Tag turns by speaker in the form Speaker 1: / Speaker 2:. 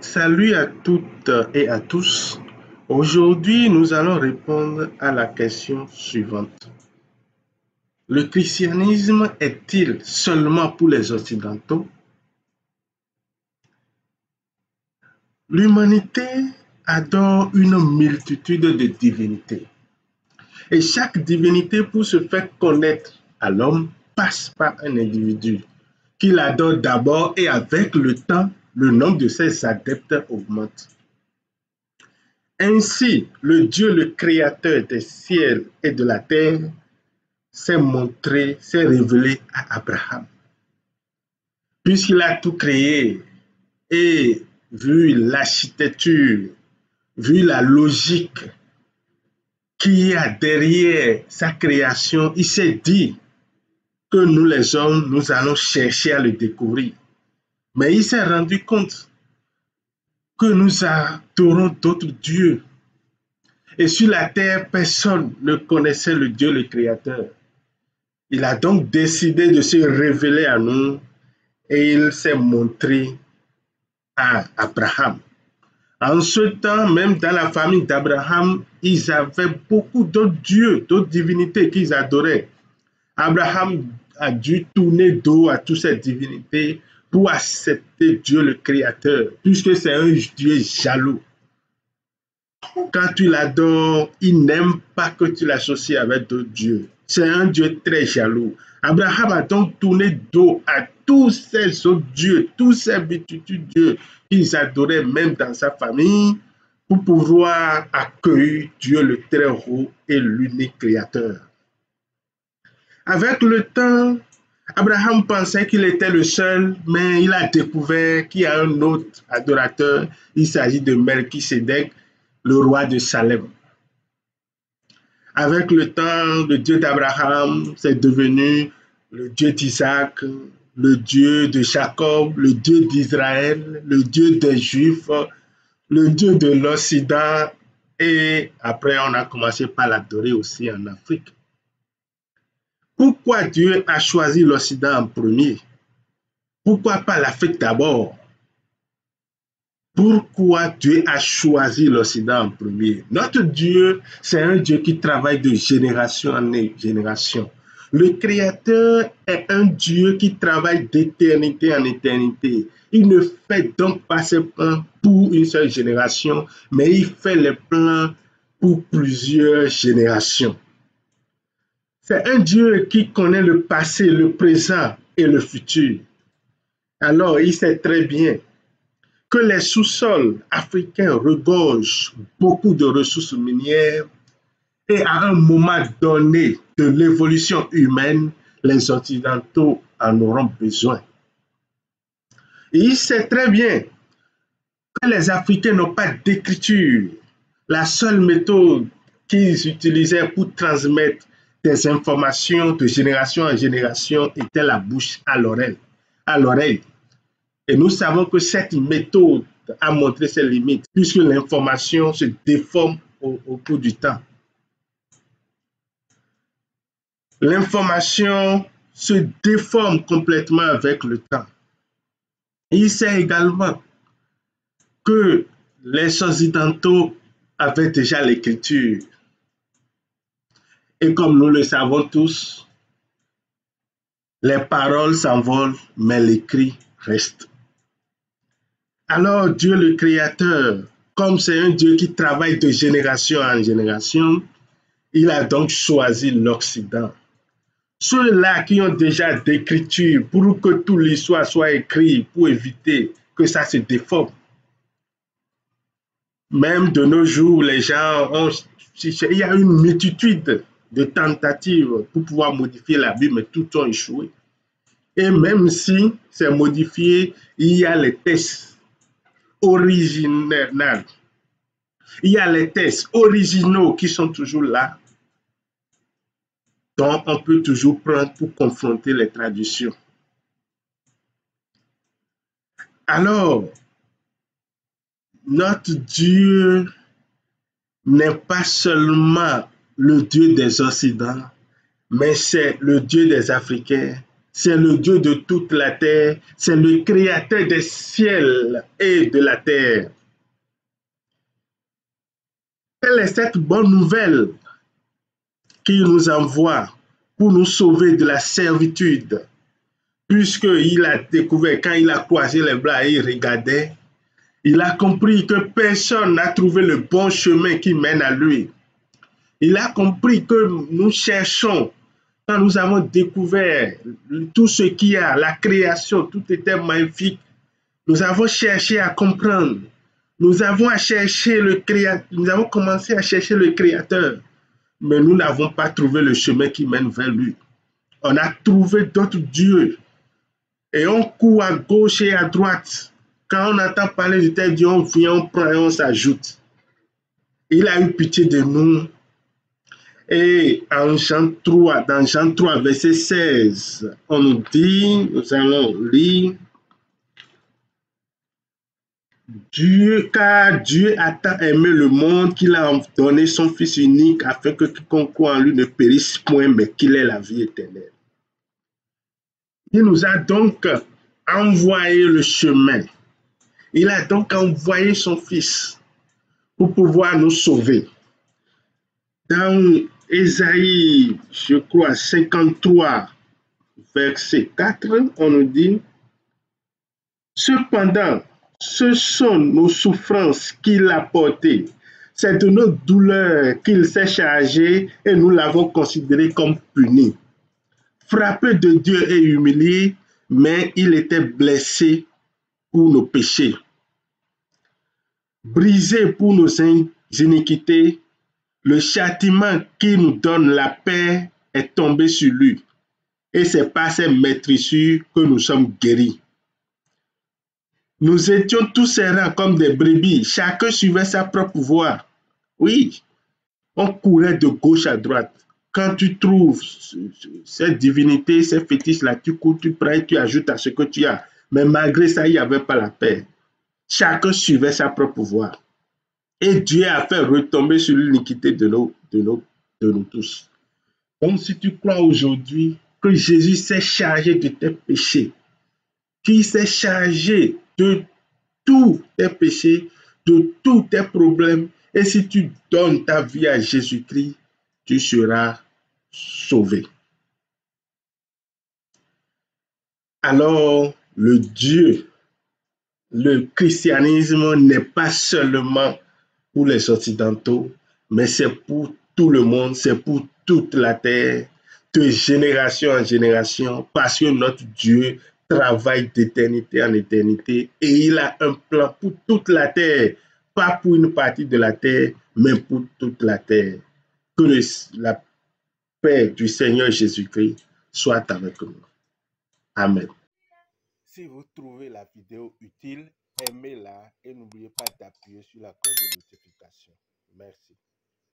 Speaker 1: Salut à toutes et à tous. Aujourd'hui, nous allons répondre à la question suivante. Le christianisme est-il seulement pour les Occidentaux? L'humanité adore une multitude de divinités. Et chaque divinité, pour se faire connaître à l'homme, passe par un individu qui l'adore d'abord et avec le temps, le nombre de ses adeptes augmente. Ainsi, le Dieu, le créateur des ciels et de la terre, s'est montré, s'est révélé à Abraham. Puisqu'il a tout créé et vu l'architecture, vu la logique qu'il y a derrière sa création, il s'est dit que nous les hommes, nous allons chercher à le découvrir. Mais il s'est rendu compte que nous adorons d'autres dieux. Et sur la terre, personne ne connaissait le Dieu, le Créateur. Il a donc décidé de se révéler à nous et il s'est montré à Abraham. En ce temps, même dans la famille d'Abraham, ils avaient beaucoup d'autres dieux, d'autres divinités qu'ils adoraient. Abraham a dû tourner dos à toutes ces divinités pour accepter Dieu le Créateur, puisque c'est un Dieu jaloux. Quand tu l'adores, il n'aime pas que tu l'associes avec d'autres dieux. C'est un Dieu très jaloux. Abraham a donc tourné dos à tous ces autres dieux, tous ces multitudes de dieux qu'ils adoraient même dans sa famille pour pouvoir accueillir Dieu le Très-Haut et l'unique Créateur. Avec le temps, Abraham pensait qu'il était le seul, mais il a découvert qu'il y a un autre adorateur. Il s'agit de Melchisédek, le roi de Salem. Avec le temps, le Dieu d'Abraham, c'est devenu le Dieu d'Isaac, le Dieu de Jacob, le Dieu d'Israël, le Dieu des Juifs, le Dieu de l'Occident. Et après, on a commencé par l'adorer aussi en Afrique. Pourquoi Dieu a choisi l'Occident en premier? Pourquoi pas l'Afrique d'abord? Pourquoi Dieu a choisi l'Occident en premier? Notre Dieu, c'est un Dieu qui travaille de génération en génération. Le Créateur est un Dieu qui travaille d'éternité en éternité. Il ne fait donc pas ses plans pour une seule génération, mais il fait les plans pour plusieurs générations. C'est un Dieu qui connaît le passé, le présent et le futur. Alors, il sait très bien que les sous-sols africains regorgent beaucoup de ressources minières et à un moment donné de l'évolution humaine, les Occidentaux en auront besoin. Et il sait très bien que les Africains n'ont pas d'écriture. La seule méthode qu'ils utilisaient pour transmettre des informations de génération en génération était la bouche à l'oreille. Et nous savons que cette méthode a montré ses limites, puisque l'information se déforme au cours du temps. L'information se déforme complètement avec le temps. Il sait également que les Occidentaux avaient déjà l'écriture. Et comme nous le savons tous, les paroles s'envolent, mais l'écrit reste. Alors Dieu le Créateur, comme c'est un Dieu qui travaille de génération en génération, il a donc choisi l'Occident. Ceux-là qui ont déjà d'écriture pour que toute l'histoire soit écrite, pour éviter que ça se déforme. Même de nos jours, les gens ont... Il y a une multitude de tentatives pour pouvoir modifier la Bible, mais toutes ont échoué. Et même si c'est modifié, il y a les textes originaux. Il y a les textes originaux qui sont toujours là, dont on peut toujours prendre pour confronter les traditions. Alors, notre Dieu n'est pas seulement le Dieu des Occidents, mais c'est le Dieu des Africains, c'est le Dieu de toute la terre, c'est le créateur des ciels et de la terre. Quelle est cette bonne nouvelle qu'il nous envoie pour nous sauver de la servitude? Puisqu'il a découvert, quand il a croisé les bras et il regardait, il a compris que personne n'a trouvé le bon chemin qui mène à lui. Il a compris que nous cherchons, quand nous avons découvert tout ce qu'il y a, la création, tout était magnifique. Nous avons cherché à comprendre. Nous avons commencé à chercher le Créateur, mais nous n'avons pas trouvé le chemin qui mène vers lui. On a trouvé d'autres dieux et on court à gauche et à droite. Quand on entend parler de tel Dieu, on vient, on prend et on s'ajoute. Il a eu pitié de nous. Et en Jean 3, dans Jean 3, verset 16, on nous dit, nous allons lire, car Dieu a tant aimé le monde qu'il a donné son Fils unique afin que quiconque croit en lui ne périsse point, mais qu'il ait la vie éternelle. Il nous a donc envoyé le chemin. Il a donc envoyé son Fils pour pouvoir nous sauver. Dans Ésaïe, je crois, 53, verset 4, on nous dit, cependant, ce sont nos souffrances qu'il a portées. C'est de nos douleurs qu'il s'est chargé et nous l'avons considéré comme puni. Frappé de Dieu et humilié, mais il était blessé pour nos péchés. Brisé pour nos iniquités, le châtiment qui nous donne la paix est tombé sur lui. Et c'est par ses maîtrissures que nous sommes guéris. Nous étions tous errants comme des brebis, chacun suivait sa propre voie. Oui, on courait de gauche à droite. Quand tu trouves cette divinité, ces fétiches-là, tu cours, tu prends et tu ajoutes à ce que tu as. Mais malgré ça, il n'y avait pas la paix. Chacun suivait sa propre voie. Et Dieu a fait retomber sur l'iniquité de nous tous. Donc, si tu crois aujourd'hui que Jésus s'est chargé de tes péchés, qu'il s'est chargé de tous tes péchés, de tous tes problèmes, et si tu donnes ta vie à Jésus-Christ, tu seras sauvé. Alors, le christianisme n'est pas seulement pour les Occidentaux, mais c'est pour tout le monde, c'est pour toute la terre, de génération en génération, parce que notre Dieu travaille d'éternité en éternité et il a un plan pour toute la terre, pas pour une partie de la terre, mais pour toute la terre. Que la paix du Seigneur Jésus-Christ soit avec nous. Amen. Si vous trouvez la vidéo utile, aimez-la et n'oubliez pas d'appuyer sur la cloche de notification. Merci.